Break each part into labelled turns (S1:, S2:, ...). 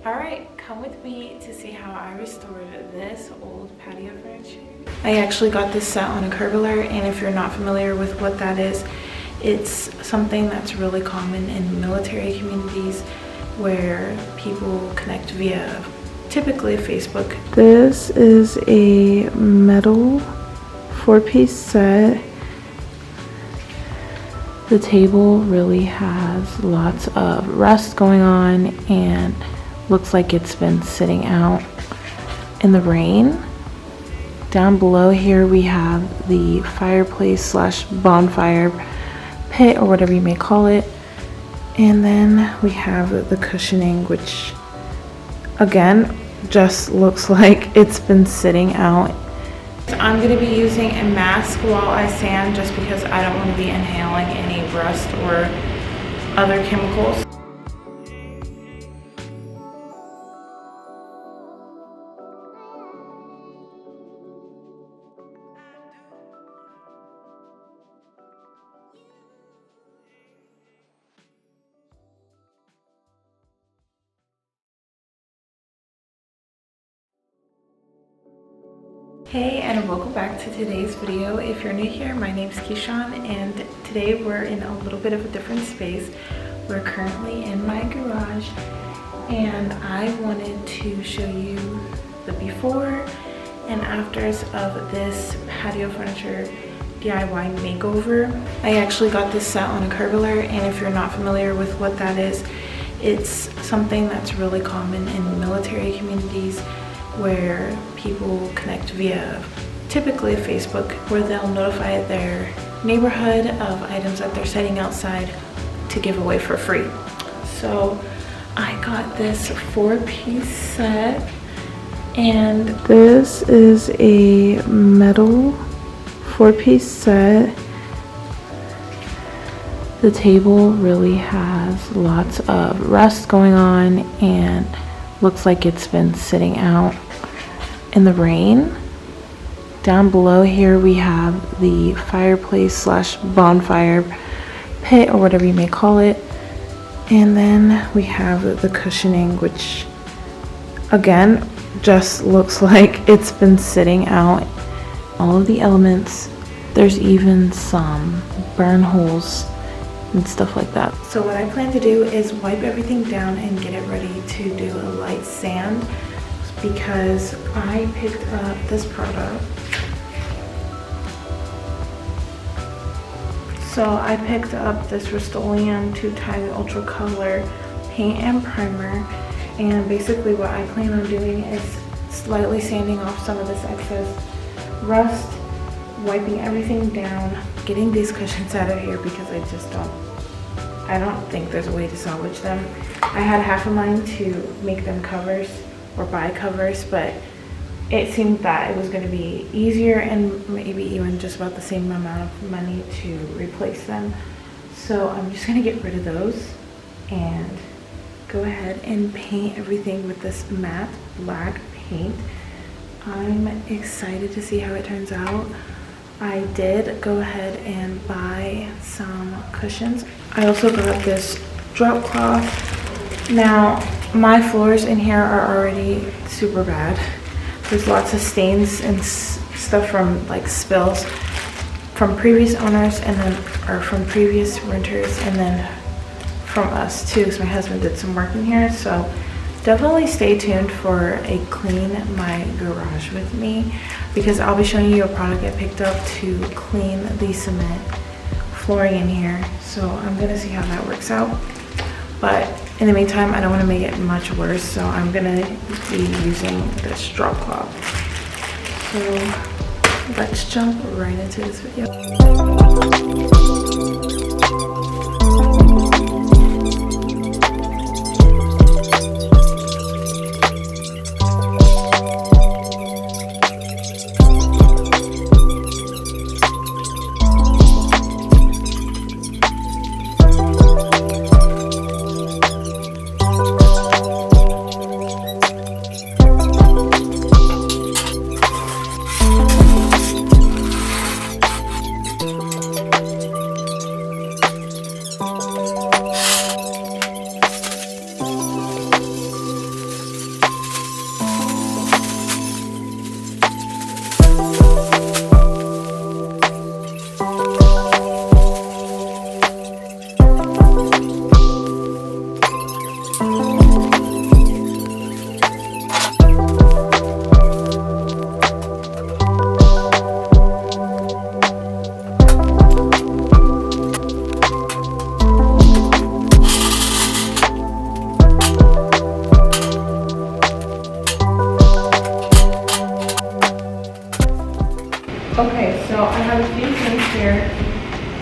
S1: Alright, come with me to see how I restored this old patio furniture. I actually got this set on a curvaler, and if you're not familiar with what that is, it's something that's really common in military communities where people connect via typically Facebook. This is a metal 4-piece set. The table really has lots of rust going on and looks like it's been sitting out in the rain. Down below here we have the fireplace slash bonfire pit, or whatever you may call it. And then we have the cushioning, which again just looks like it's been sitting out. I'm going to be using a mask while I sand, just because I don't want to be inhaling any rust or other chemicals. Hey, and welcome back to today's video. If you're new here, my name's Keishawn, and today we're in a little bit of a different space. We're currently in my garage, and I wanted to show you the before and afters of this patio furniture DIY makeover. I actually got this set on a curvaler, and if you're not familiar with what that is, it's something that's really common in military communities where people connect via typically Facebook, where they'll notify their neighborhood of items that they're setting outside to give away for free. So I got this 4-piece set, and this is a metal 4-piece set. The table really has lots of rust going on and looks like it's been sitting out in the rain. Down below here we have the fireplace slash bonfire pit, or whatever you may call it. And then we have the cushioning, which again just looks like it's been sitting out. All of the elements, there's even some burn holes and stuff like that. So what I plan to do is wipe everything down and get it ready to do a light sand, because I picked up this product. So I picked up this Rust-Oleum 2-Time Ultra Color paint and primer, and basically what I plan on doing is slightly sanding off some of this excess rust, wiping everything down, getting these cushions out of here because I don't think there's a way to salvage them. I had half of mine to make them covers or buy covers, but it seemed that it was going to be easier and maybe even just about the same amount of money to replace them. So I'm just going to get rid of those and go ahead and paint everything with this matte black paint. I'm excited to see how it turns out. I did go ahead and buy some cushions. I also got this drop cloth. Now, my floors in here are already super bad. There's lots of stains and stuff from like spills from previous owners, and then or from previous renters, and then from us too, because my husband did some work in here. So definitely stay tuned for a clean my garage with me, because I'll be showing you a product I picked up to clean the cement flooring in here. So I'm gonna see how that works out. But in the meantime, I don't want to make it much worse, so I'm gonna be using this drop cloth. So let's jump right into this video. here.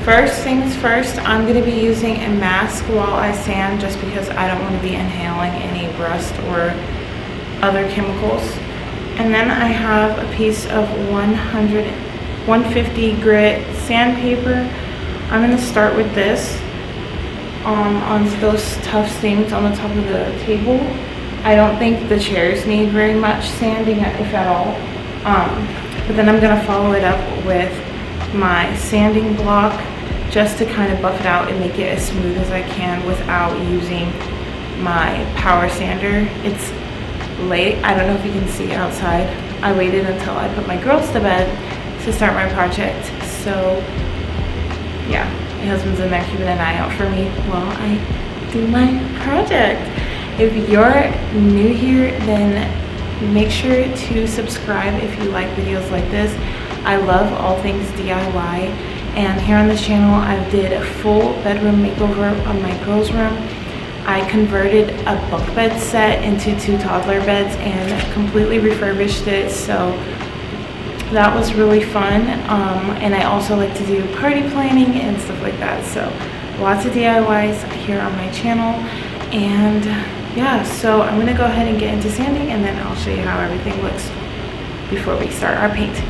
S1: First things first, I'm going to be using a mask while I sand just because I don't want to be inhaling any rust or other chemicals. And then I have a piece of 150 grit sandpaper. I'm going to start with this on those tough stains on the top of the table. I don't think the chairs need very much sanding, if at all. But then I'm going to follow it up with my sanding block just to kind of buff it out and make it as smooth as I can without using my power sander. It's late. I don't know if you can see outside. I waited until I put my girls to bed to start my project. So yeah, my husband's in there keeping an eye out for me while I do my project. If you're new here, then make sure to subscribe if you like videos like this. I love all things DIY, and here on this channel I did a full bedroom makeover on my girls' room. I converted a bunk bed set into 2 toddler beds and completely refurbished it, so that was really fun. And I also like to do party planning and stuff like that, so lots of DIYs here on my channel. And yeah, so I'm gonna go ahead and get into sanding, and then I'll show you how everything looks before we start our paint.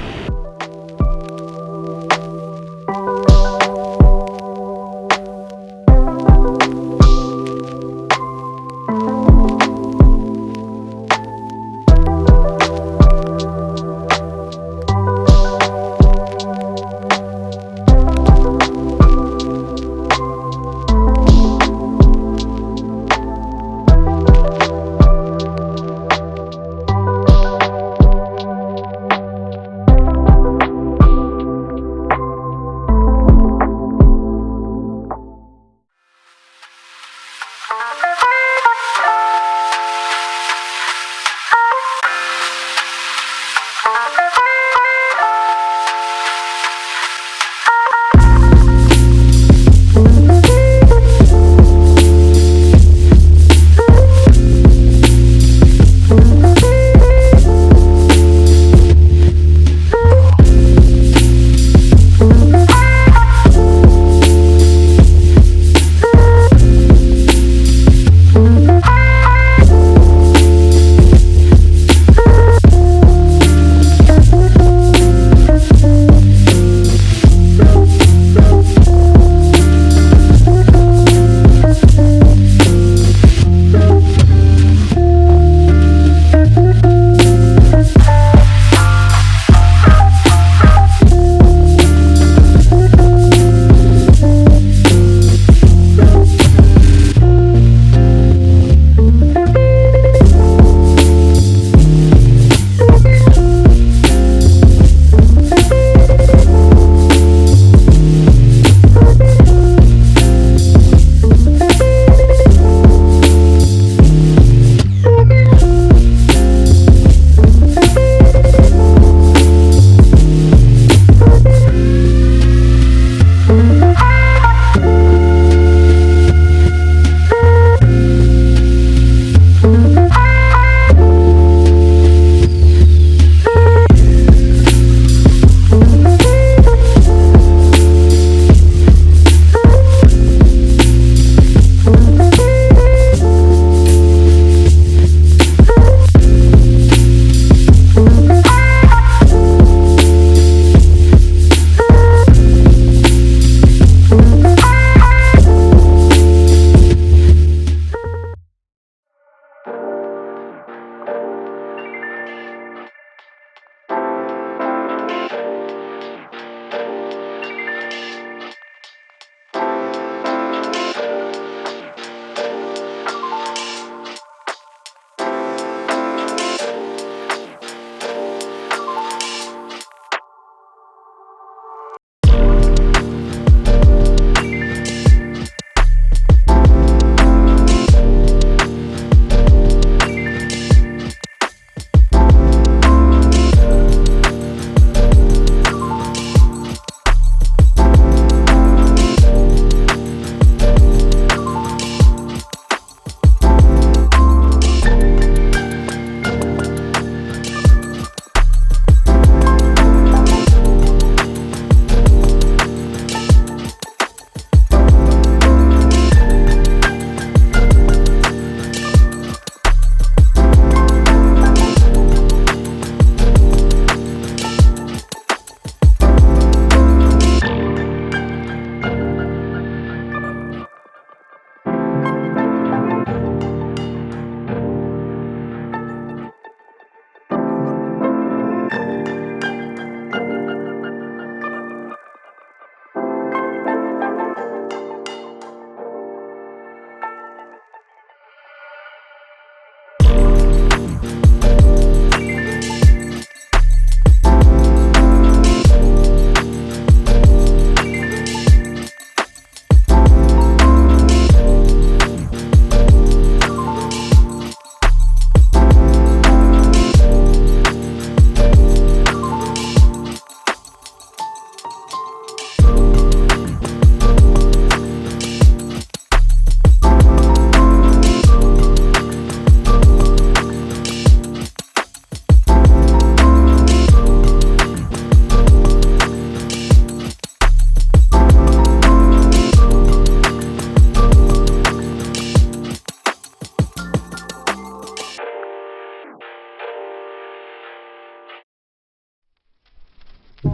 S1: I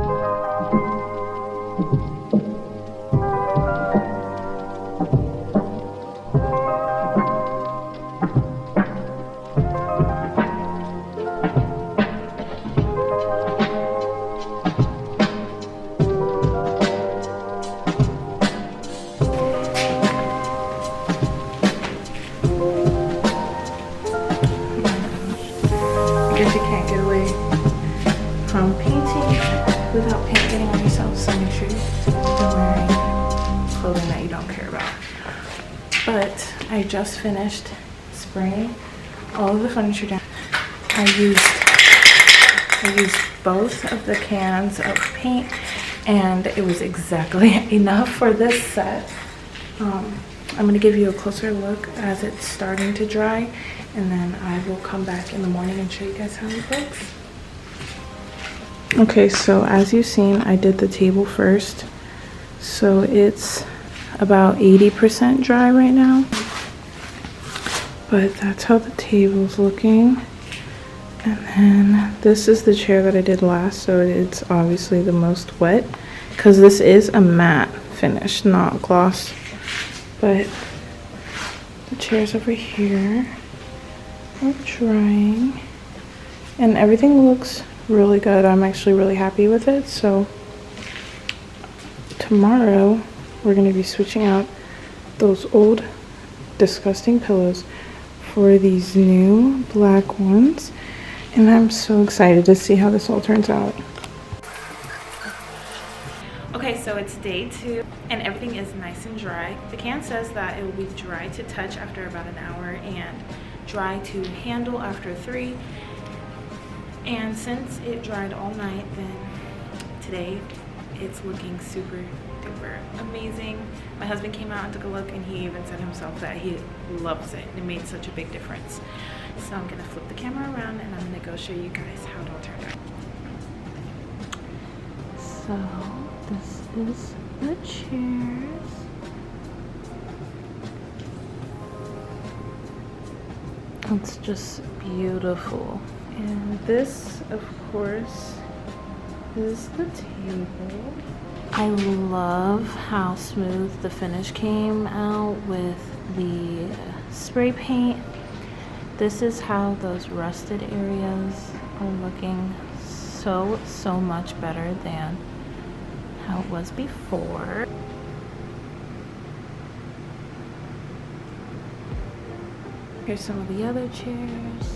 S1: guess you can't get away from painting without paint getting on yourself, so make sure you're wearing clothing that you don't care about. But I just finished spraying all of the furniture down. I used both of the cans of paint, and it was exactly enough for this set. I'm gonna give you a closer look as it's starting to dry, and then I will come back in the morning and show you guys how it looks. Okay, so as you've seen, I did the table first. So it's about 80% dry right now. But that's how the table's looking. And then this is the chair that I did last, so it's obviously the most wet, because this is a matte finish, not gloss. But the chairs over here are drying, and everything looks really good. I'm actually really happy with it. So tomorrow we're going to be switching out those old disgusting pillows for these new black ones, and I'm so excited to see how this all turns out. Okay, so it's day 2 and everything is nice and dry. The can says that it will be dry to touch after about an hour and dry to handle after 3. And since it dried all night, then today it's looking super duper amazing. My husband came out and took a look, and he even said himself that he loves it. It made such a big difference. So I'm gonna flip the camera around and I'm gonna go show you guys how it all turned out. So this is the chairs. It's just beautiful. And this, of course, is the table. I love how smooth the finish came out with the spray paint. This is how those rusted areas are looking so much better than how it was before. Here's some of the other chairs.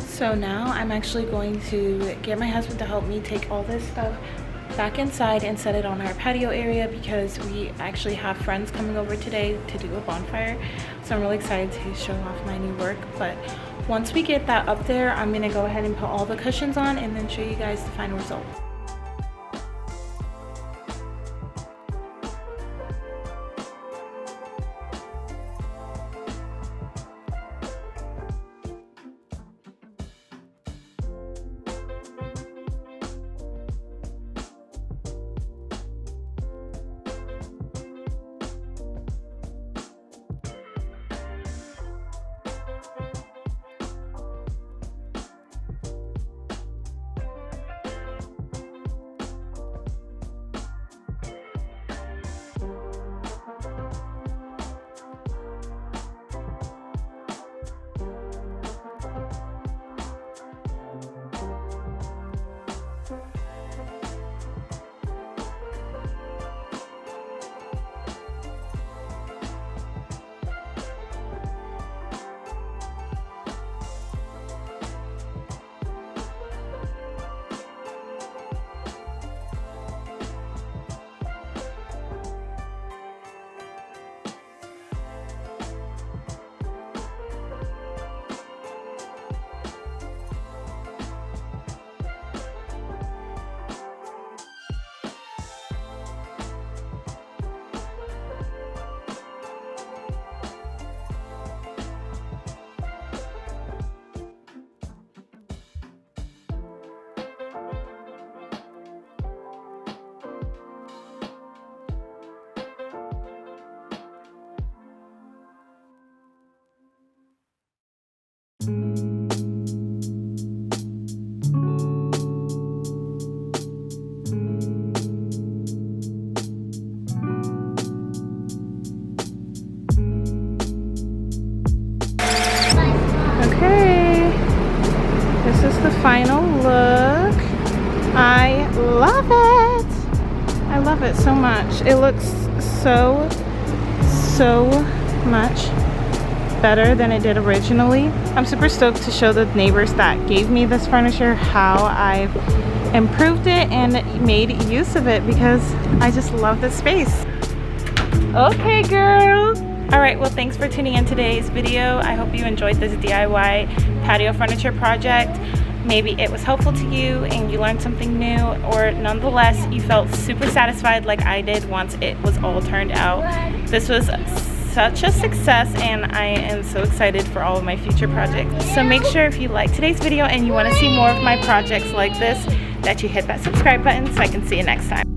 S1: So now I'm actually going to get my husband to help me take all this stuff back inside and set it on our patio area, because we actually have friends coming over today to do a bonfire. So I'm really excited to show off my new work. But once we get that up there, I'm gonna go ahead and put all the cushions on and then show you guys the final result. Okay, this is the final look. I love it. I love it so much. It looks so much better than it did originally. I'm super stoked to show the neighbors that gave me this furniture how I've improved it and made use of it, because I just love this space. Okay, girls. All right, well, thanks for tuning in today's video. I hope you enjoyed this DIY patio furniture project. Maybe it was helpful to you and you learned something new, or nonetheless, you felt super satisfied like I did once it was all turned out. This was such a success, and I am so excited for all of my future projects. So make sure if you like today's video and you want to see more of my projects like this, that you hit that subscribe button so I can see you next time.